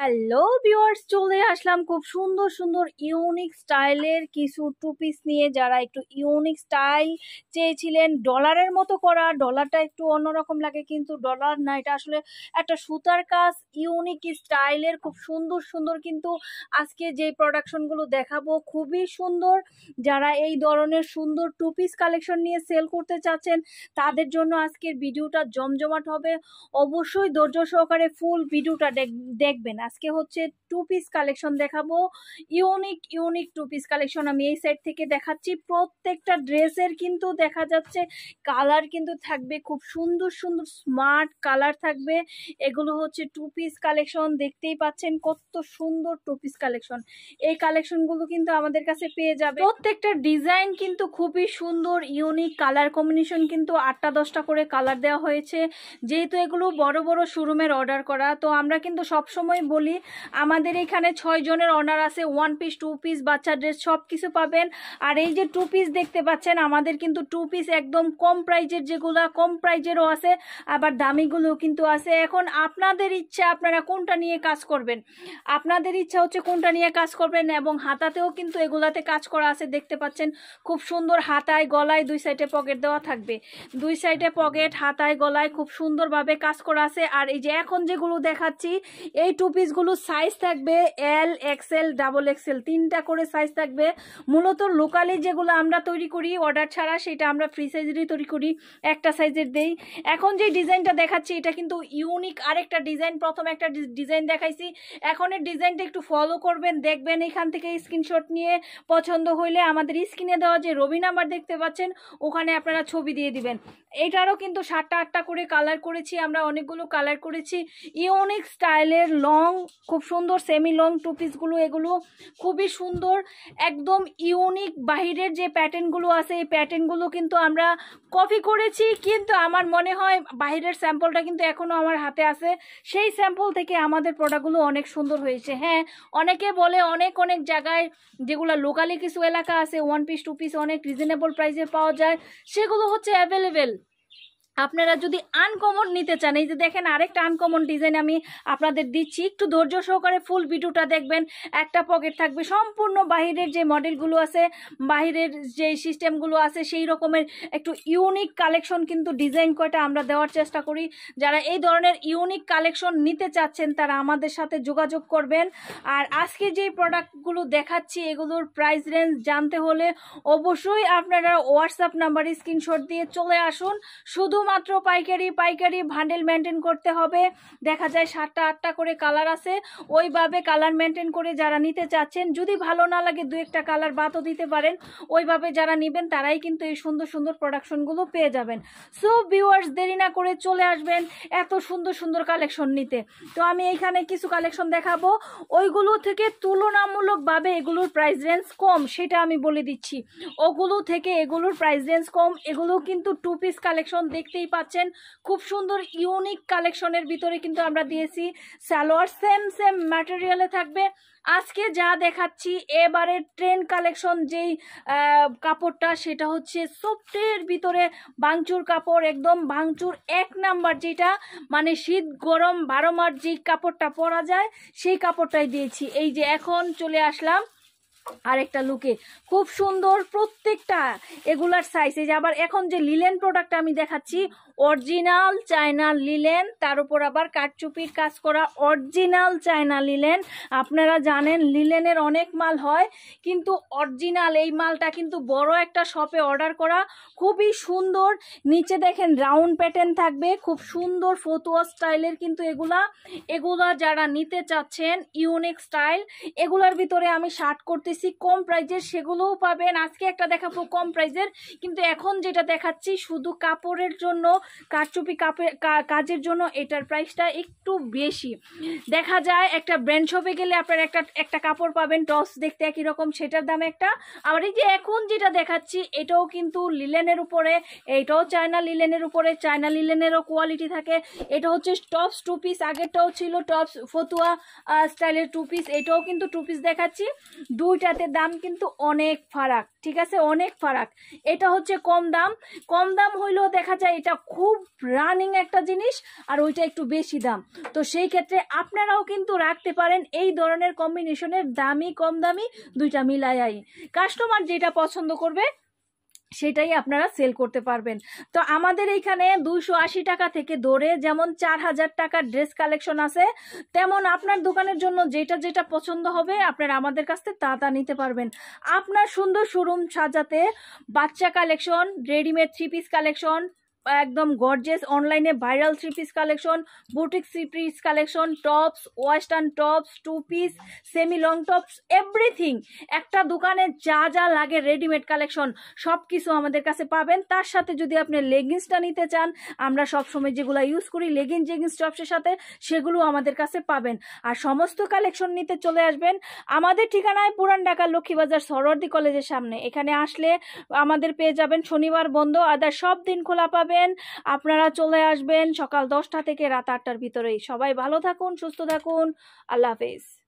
Hello viewers, চলে আসলাম খুব সুন্দর সুন্দর ইউনিক স্টাইলের কিছু টু পিস নিয়ে। যারা একটু ইউনিক স্টাইল চেয়েছিলেন, ডলারের মতো করা, ডলারটা একটু অন্যরকম লাগে কিন্তু ডলার না, এটা আসলে একটা সুতার কাজ, ইউনিক স্টাইলের খুব সুন্দর সুন্দর। কিন্তু আজকে যে প্রোডাকশনগুলো দেখাবো খুবই সুন্দর। যারা এই ধরনের সুন্দর টু পিস কালেকশন নিয়ে সেল করতে চাচ্ছেন তাদের জন্য আজকের ভিডিওটা জমজমাট হবে। অবশ্যই ধৈর্য সহকারে ফুল ভিডিওটা দেখবেন। আজকে হচ্ছে টু পিস কালেকশন দেখাবো, unique unique two piece collection আমি এই সাইড থেকে দেখাচ্ছি। প্রত্যেকটা ড্রেসের কিন্তু দেখা যাচ্ছে কালার কিন্তু থাকবে খুব সুন্দর সুন্দর, স্মার্ট কালার থাকবে। এগুলো হচ্ছে টু পিস কালেকশন, দেখতেই পাচ্ছেন কত সুন্দর টু পিস কালেকশন। এই কালেকশনগুলো কিন্তু আমাদের কাছে পেয়ে যাবে। প্রত্যেকটা ডিজাইন কিন্তু খুবই সুন্দর, ইউনিক কালার কম্বিনেশন কিন্তু 8টা-10টা করে কালার দেওয়া হয়েছে। যেহেতু এগুলো বড় বড় শোরুমের অর্ডার করা, তো আমরা কিন্তু সবসময় বলি আমাদের এখানে 6 জনের অর্ডার আছে। 1 পিস, 2 পিস, বাচ্চা ড্রেস সব কিছু পাবেন। আর এই যে টু পিস দেখতে পাচ্ছেন, আমাদের কিন্তু টু পিস একদম কম প্রাইজের, যেগুলা কম প্রাইজেরও আছে, আবার দামিগুলো কিন্তু আছে। এখন আপনাদের ইচ্ছা আপনারা কোনটা নিয়ে কাজ করবেন, আপনাদের ইচ্ছা হচ্ছে কোনটা নিয়ে কাজ করবেন। এবং হাতাতেও কিন্তু এগুলাতে কাজ করা আছে, দেখতে পাচ্ছেন খুব সুন্দর। হাতায় গলায় দুই সাইডে পকেট দেওয়া থাকবে, দুই সাইডে পকেট, হাতায় গলায় খুব সুন্দরভাবে কাজ করা আছে। আর এই যে এখন যেগুলো দেখাচ্ছি এই টু পিসগুলো সাইজ থাকবে এল, এক্সেল, ডাবল এক্সেল, 3টা করে সাইজ থাকবে। মূলত লোকালি যেগুলো আমরা তৈরি করি অর্ডার ছাড়া, সেটা আমরা ফ্রি সাইজেরই তৈরি করি, একটা সাইজের দেই। এখন যে ডিজাইনটা দেখাচ্ছি এটা কিন্তু ইউনিক আরেকটা ডিজাইন। প্রথমে একটা ডিজাইন দেখাইছি, এখন এর ডিজাইনটা একটু ফলো করবেন, দেখবেন। এখান থেকে স্ক্রিনশট নিয়ে পছন্দ হইলে আমাদের স্ক্রিনে দেওয়া যে রবি নাম্বার দেখতে পাচ্ছেন ওখানে আপনারা ছবি দিয়ে দিবেন। এটারও কিন্তু 7টা-8টা করে কালার করেছি আমরা, অনেকগুলো কালার করেছি। ইউনিক স্টাইলের লং, খুব সুন্দর সেমি লং টু পিসগুলো, এগুলো খুবই সুন্দর, একদম ইউনিক। বাহিরের যে প্যাটার্নগুলো আছে এই প্যাটার্নগুলো কিন্তু আমরা কপি করেছি, কিন্তু আমার মনে হয় বাহিরের স্যাম্পলটা কিন্তু এখনও আমার হাতে আছে, সেই স্যাম্পল থেকে আমাদের প্রোডাক্টগুলো অনেক সুন্দর হয়েছে। হ্যাঁ, অনেকে বলে অনেক অনেক জায়গায় যেগুলো লোকালি কিছু এলাকা আছে 1 পিস 2 পিস অনেক রিজনেবল প্রাইসে পাওয়া যায়, সেগুলো হচ্ছে অ্যাভেলেবেল। আপনারা যদি আনকমন নিতে চান, এই যে দেখেন আরেকটা আনকমন ডিজাইন আমি আপনাদের দিচ্ছি, একটু ধৈর্য সহকারে ফুল ভিডিওটা দেখবেন। একটা পকেট থাকবে, সম্পূর্ণ বাহিরের যে মডেলগুলো আছে, বাহিরের যে সিস্টেমগুলো আছে সেই রকমের একটু ইউনিক কালেকশন কিন্তু ডিজাইন কয়টা আমরা দেওয়ার চেষ্টা করি। যারা এই ধরনের ইউনিক কালেকশন নিতে চাচ্ছেন তারা আমাদের সাথে যোগাযোগ করবেন। আর আজকে যে প্রোডাক্টগুলো দেখাচ্ছি এগুলোর প্রাইস রেঞ্জ জানতে হলে অবশ্যই আপনারা হোয়াটসঅ্যাপ নাম্বারে স্ক্রিনশট দিয়ে চলে আসুন। শুধুমাত্র পাইকারি ভান্ডেল মেনটেন করতে হবে। দেখা যায় 7টা-8টা করে কালার আছে, ওইভাবে কালার মেনটেন করে যারা নিতে চাচ্ছেন, যদি ভালো না লাগে 2-1টা কালার বাদও দিতে পারেন, ওইভাবে যারা নেবেন তারাই কিন্তু এই সুন্দর সুন্দর প্রোডাকশনগুলো পেয়ে যাবেন। সো ভিউয়ার্স, দেরি না করে চলে আসবেন এত সুন্দর সুন্দর কালেকশন নিতে। তো আমি এইখানে কিছু কালেকশন দেখাবো, ওইগুলো থেকে তুলনামূলকভাবে এগুলোর প্রাইস রেঞ্জ কম, সেটা আমি বলে দিচ্ছি। ওগুলো থেকে এগুলোর প্রাইস রেঞ্জ কম। এগুলো কিন্তু টু পিস কালেকশন, দেখতেই পাচ্ছেন খুব সুন্দর ইউনিক কালেকশনের ভিতরে কিন্তু আমরা দিয়েছি। সালোয়ার সেম ম্যাটেরিয়ালে থাকবে। আজকে যা দেখাচ্ছি এবারে ট্রেন্ড কালেকশন, যেই কাপড়টা সেটা হচ্ছে সফটের ভিতরে ভাঙচুর কাপড়, একদম ভাঙচুর 1 নাম্বার, যেটা মানে শীত গরম 12 মাস যেই কাপড়টা পরা যায় সেই কাপড়টাই দিয়েছি। এই যে এখন চলে আসলাম আরেকটা লুকে, খুব সুন্দর প্রত্যেকটা এগুলার সাইজ। এই যে আবার এখন যে লিলেন প্রোডাক্ট আমি দেখাচ্ছি, অরিজিনাল চায়না লিলেন, তার উপর আবার কাঠচুপির কাজ করা অরিজিনাল চায়না লিলেন। আপনারা জানেন লিলেনের অনেক মাল হয়, কিন্তু অরিজিনাল এই মালটা কিন্তু বড় একটা শপে অর্ডার করা, খুবই সুন্দর। নিচে দেখেন রাউন্ড প্যাটার্ন থাকবে, খুব সুন্দর ফতুয়া স্টাইলের কিন্তু এগুলা যারা নিতে চাচ্ছেন ইউনিক স্টাইল, এগুলার ভিতরে আমি শার্ট করতেছি কম প্রাইজের, সেগুলোও পাবেন। আজকে একটা দেখাবো কম প্রাইজের, কিন্তু এখন যেটা দেখাচ্ছি শুধু কাপড়ের জন্য, কারচুপি কাজের জন্য এটার প্রাইসটা একটু বেশি। দেখা যায় একটা ব্র্যান্ড শপে গেলে আপনারা একটা কাপড় পাবেন টপস দেখতে একই রকম, সেটার দাম একটা। আবার এই যে এখন যেটা দেখাচ্ছি এটাও কিন্তু লিলেনের উপরে, এটাও চায়না লিলেনের উপরে, চায়না লিলেনেরও কোয়ালিটি থাকে। এটা হচ্ছে টপস টু পিস, আগেরটাও ছিল টপস ফতুয়া স্টাইলের টু পিস, এটাও কিন্তু টু পিস দেখাচ্ছি। দুইটাতে দাম কিন্তু অনেক ফারাক। ঠিক আছে, অনেক ফারাক। এটা হচ্ছে কম দাম, কম দাম হইলেও দেখা যায় এটা খুব রানিং একটা জিনিস, আর ওইটা একটু বেশি দাম। তো সেই ক্ষেত্রে আপনারাও কিন্তু রাখতে পারেন এই ধরনের কম্বিনেশনের, দামি কম দামি দুইটা মিলাইয়াই। কাস্টমার যেটা পছন্দ করবে সেটাই আপনারা সেল করতে পারবেন। তো আমাদের এইখানে 280 টাকা থেকে ধরে যেমন 4000 টাকার ড্রেস কালেকশন আছে, তেমন আপনার দোকানের জন্য যেটা যেটা পছন্দ হবে আপনারা আমাদের কাছ থেকে তা নিতে পারবেন। আপনার সুন্দর শোরুম সাজাতে বাচ্চা কালেকশন, রেডিমেড 3 পিস কালেকশন, একদম গর্জিয়াস অনলাইনে viral 3 piece collection, boutique 3 piece collection, tops, western tops, 2 piece, semi long tops, everything. একটা দোকানে যা যা লাগে রেডিমেড কালেকশন সব কিছু আমাদের কাছে পাবেন। তার সাথে যদি আপনি লেগিংসটা নিতে চান, আমরা সবসময় যেগুলো ইউজ করি লেগিংস টপসের সাথে, সেগুলো আমাদের কাছে পাবেন। আর সমস্ত কালেকশন নিতে চলে আসবেন আমাদের ঠিকানায়, পুরান ঢাকা লক্ষ্মীবাজার সরোয়ার্দী কলেজের সামনে। এখানে আসলে আমাদের পেয়ে যাবেন, শনিবার বন্ধ, আদার সব দিন খোলা পাবেন। আপনারা চলে আসবেন সকাল 10টা থেকে রাত 8টার ভিতরেই। সবাই ভালো থাকুন, সুস্থ থাকুন, আল্লাহ হাফেজ।